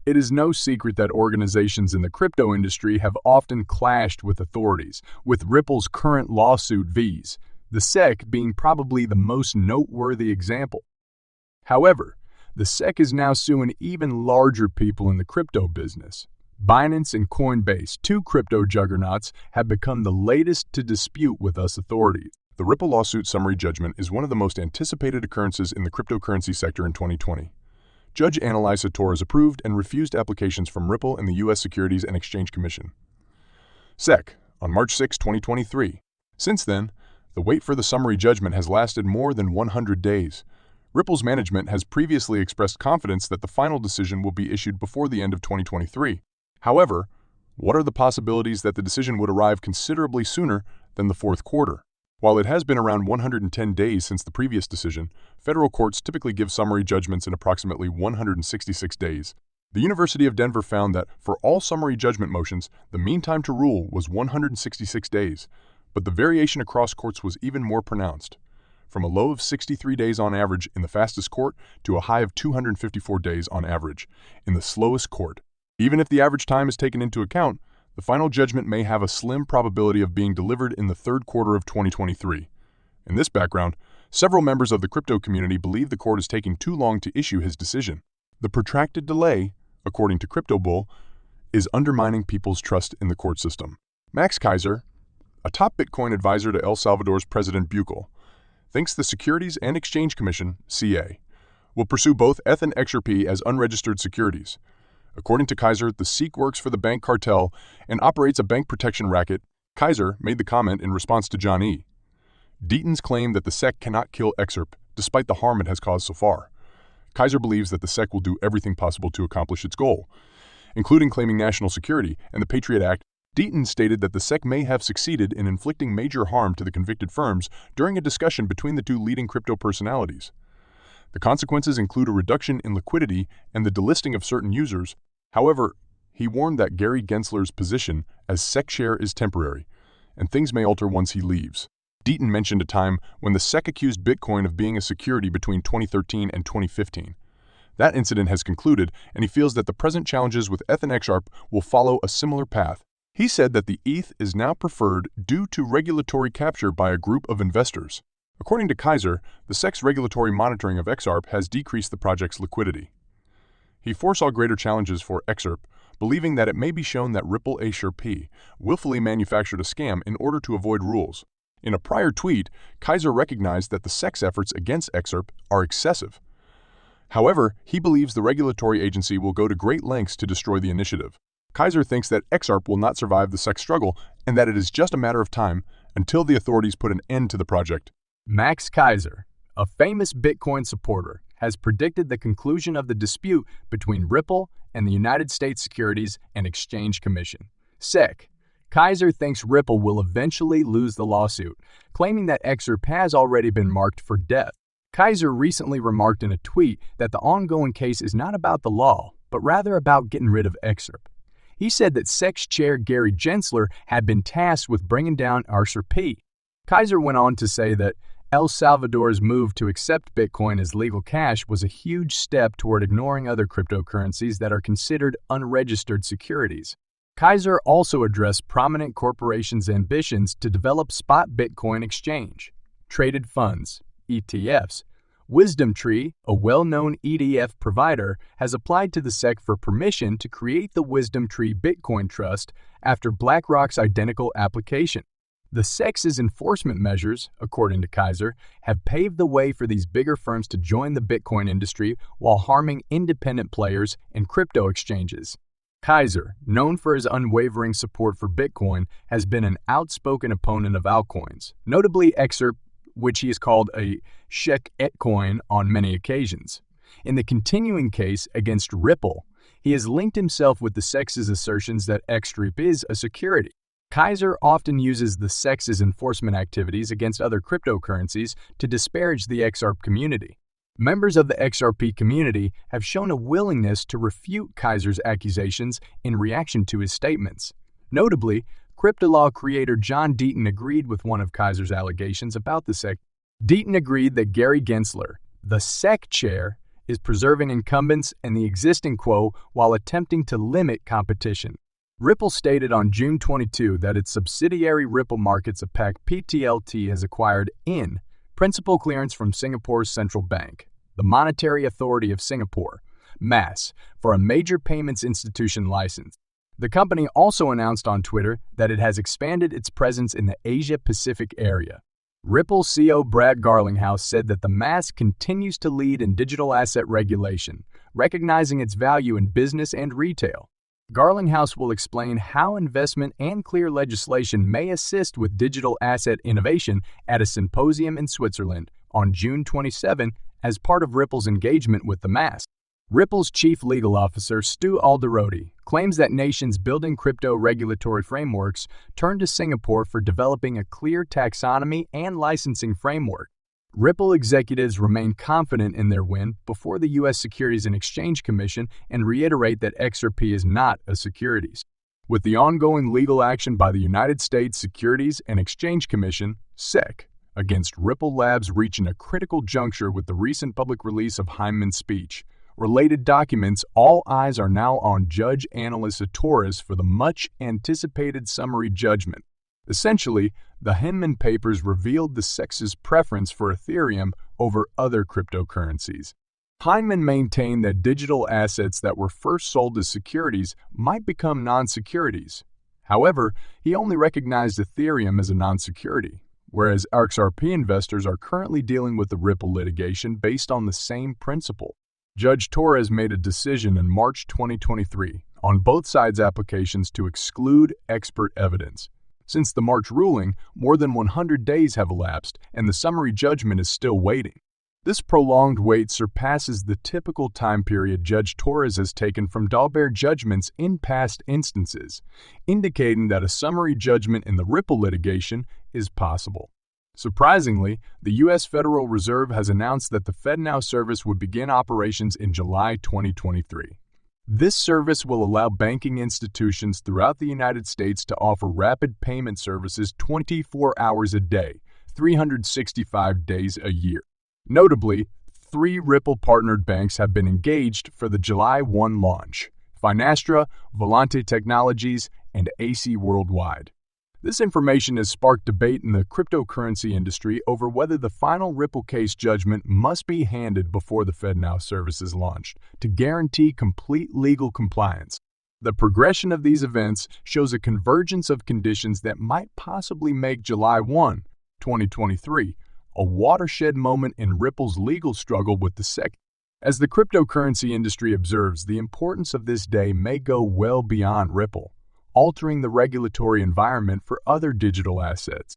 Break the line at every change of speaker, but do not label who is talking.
It is no secret that organizations in the crypto industry have often clashed with authorities, with Ripple's current lawsuit vs. the SEC being probably the most noteworthy example. However, the SEC is now suing even larger people in the crypto business. Binance and Coinbase, two crypto juggernauts, have become the latest to dispute with us authorities.
The Ripple lawsuit summary judgment is one of the most anticipated occurrences in the cryptocurrency sector in 2020. Judge Annalise Torres approved and refused applications from Ripple and the U.S. Securities and Exchange Commission. SEC, on March 6, 2023. Since then, the wait for the summary judgment has lasted more than 100 days. Ripple's management has previously expressed confidence that the final decision will be issued before the end of 2023. However, what are the possibilities that the decision would arrive considerably sooner than the fourth quarter? While it has been around 110 days since the previous decision, federal courts typically give summary judgments in approximately 166 days. The University of Denver found that, for all summary judgment motions, the mean time to rule was 166 days, but the variation across courts was even more pronounced, from a low of 63 days on average in the fastest court to a high of 254 days on average in the slowest court. Even if the average time is taken into account, the final judgment may have a slim probability of being delivered in the third quarter of 2023. In this background, several members of the crypto community believe the court is taking too long to issue his decision. The protracted delay, according to CryptoBull, is undermining people's trust in the court system. Max Keiser, a top Bitcoin advisor to El Salvador's President Bukele, thinks the Securities and Exchange Commission, CA, will pursue both ETH and XRP as unregistered securities. According to Keiser, the SEC works for the bank cartel and operates a bank protection racket. Keiser made the comment in response to John E. Deaton's claim that the SEC cannot kill XRP, despite the harm it has caused so far. Keiser believes that the SEC will do everything possible to accomplish its goal, including claiming national security and the Patriot Act. Deaton stated that the SEC may have succeeded in inflicting major harm to the convicted firms during a discussion between the two leading crypto personalities. The consequences include a reduction in liquidity and the delisting of certain users. However, he warned that Gary Gensler's position as SEC chair is temporary, and things may alter once he leaves. Deaton mentioned a time when the SEC accused Bitcoin of being a security between 2013 and 2015. That incident has concluded, and he feels that the present challenges with ETH and XRP will follow a similar path. He said that the ETH is now preferred due to regulatory capture by a group of investors. According to Keiser, the SEC's regulatory monitoring of XRP has decreased the project's liquidity. He foresaw greater challenges for XRP, believing that it may be shown that Ripple XRP willfully manufactured a scam in order to avoid rules. In a prior tweet, Keiser recognized that the SEC's efforts against XRP are excessive. However, he believes the regulatory agency will go to great lengths to destroy the initiative. Keiser thinks that XRP will not survive the SEC struggle and that it is just a matter of time until the authorities put an end to the project.
Max Keiser, a famous Bitcoin supporter, has predicted the conclusion of the dispute between Ripple and the United States Securities and Exchange Commission, SEC. Keiser thinks Ripple will eventually lose the lawsuit, claiming that XRP has already been marked for death. Keiser recently remarked in a tweet that the ongoing case is not about the law, but rather about getting rid of XRP. He said that SEC chair Gary Gensler had been tasked with bringing down XRP. Keiser went on to say that El Salvador's move to accept Bitcoin as legal cash was a huge step toward ignoring other cryptocurrencies that are considered unregistered securities. Keiser also addressed prominent corporations' ambitions to develop spot Bitcoin exchange, traded funds, ETFs. WisdomTree, a well-known ETF provider, has applied to the SEC for permission to create the WisdomTree Bitcoin Trust after BlackRock's identical application. The SEC's enforcement measures, according to Keiser, have paved the way for these bigger firms to join the Bitcoin industry while harming independent players and crypto exchanges. Keiser, known for his unwavering support for Bitcoin, has been an outspoken opponent of altcoins, notably XRP, which he has called a Shek-et-coin on many occasions. In the continuing case against Ripple, he has linked himself with the SEC's assertions that XRP is a security. Keiser often uses the SEC's enforcement activities against other cryptocurrencies to disparage the XRP community. Members of the XRP community have shown a willingness to refute Keiser's accusations in reaction to his statements. Notably, CryptoLaw creator John Deaton agreed with one of Keiser's allegations about the SEC. Deaton agreed that Gary Gensler, the SEC chair, is preserving incumbents and the existing quo while attempting to limit competition. Ripple stated on June 22 that its subsidiary Ripple Markets APAC PTLT has acquired principal clearance from Singapore's central bank, the Monetary Authority of Singapore, MAS, for a major payments institution license. The company also announced on Twitter that it has expanded its presence in the Asia-Pacific area. Ripple CEO Brad Garlinghouse said that the MAS continues to lead in digital asset regulation, recognizing its value in business and retail. Garlinghouse will explain how investment and clear legislation may assist with digital asset innovation at a symposium in Switzerland on June 27 as part of Ripple's engagement with the MAS. Ripple's chief legal officer, Stu Alderodi, claims that nations building crypto regulatory frameworks turn to Singapore for developing a clear taxonomy and licensing framework. Ripple executives remain confident in their win before the U.S. Securities and Exchange Commission and reiterate that XRP is not a securities. With the ongoing legal action by the United States Securities and Exchange Commission, SEC, against Ripple Labs reaching a critical juncture with the recent public release of Hyman's speech, related documents, all eyes are now on Judge Analyst Satoris for the much-anticipated summary judgment. Essentially, the Hinman papers revealed the SEC's preference for Ethereum over other cryptocurrencies. Hyman maintained that digital assets that were first sold as securities might become non-securities. However, he only recognized Ethereum as a non-security, whereas XRP investors are currently dealing with the Ripple litigation based on the same principle. Judge Torres made a decision in March 2023 on both sides' applications to exclude expert evidence. Since the March ruling, more than 100 days have elapsed, and the summary judgment is still waiting. This prolonged wait surpasses the typical time period Judge Torres has taken from Dalbert judgments in past instances, indicating that a summary judgment in the Ripple litigation is possible. Surprisingly, the U.S. Federal Reserve has announced that the FedNow service would begin operations in July 2023. This service will allow banking institutions throughout the United States to offer rapid payment services 24 hours a day, 365 days a year. Notably, 3 Ripple-partnered banks have been engaged for the July 1 launch: Finastra, Volante Technologies, and AC Worldwide. This information has sparked debate in the cryptocurrency industry over whether the final Ripple case judgment must be handed before the FedNow service is launched to guarantee complete legal compliance. The progression of these events shows a convergence of conditions that might possibly make July 1, 2023, a watershed moment in Ripple's legal struggle with the SEC. As the cryptocurrency industry observes, the importance of this day may go well beyond Ripple, altering the regulatory environment for other digital assets.